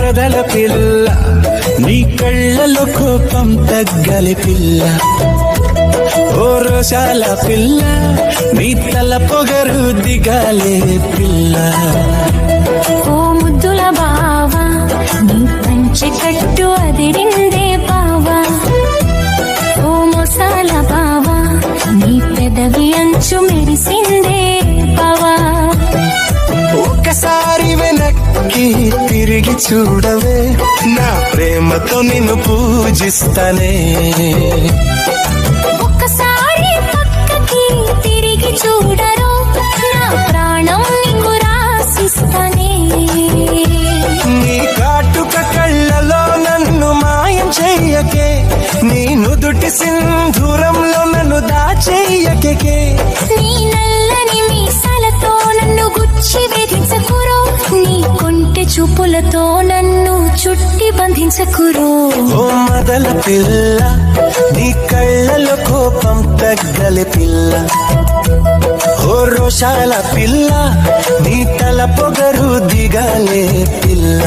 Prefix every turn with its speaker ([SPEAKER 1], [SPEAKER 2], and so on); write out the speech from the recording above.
[SPEAKER 1] మరదల పిల్ల, నీ కళ్ళలో కోపం తగ్గలి పిల్ల. ఓ రోషాల పిల్ల, నీ తల పొగరు దిగాలే పిల్ల.
[SPEAKER 2] ఓ ముద్దుల బావా, నీ పంచె కట్టు అదిరిందే బావా. ఓ మొసాల బావా, నీ పెదవి అంచు మెరిసిందే బావా.
[SPEAKER 1] ఒకసారి వెనక్కి తిరిగి చూడవే, నా ప్రేమతో నిన్ను పూజిస్తానే.
[SPEAKER 2] ఒక్కసారి పక్కకి తిరిగి చూడరు, నా ప్రాణం నీకు రాసిస్తానే.
[SPEAKER 1] నీ కాటుక కళ్ళలో నన్ను మాయం చెయ్యకే, నీ నుదుటి సింధూరంలో నన్ను దాచెయ్యకే.
[SPEAKER 2] నీ నల్లని మీసాలతో నన్ను గుచ్చి వేధించకురో, నీ కొంటె చూపులతో నన్ను చుట్టి బంధించకురో.
[SPEAKER 1] ఓ మదల పిల్ల, నీ కళ్ళలో కోపం తగ్గలి పిల్ల. ఓ రోషాల పిల్ల, నీ తల పొగరు దిగాలే పిల్ల.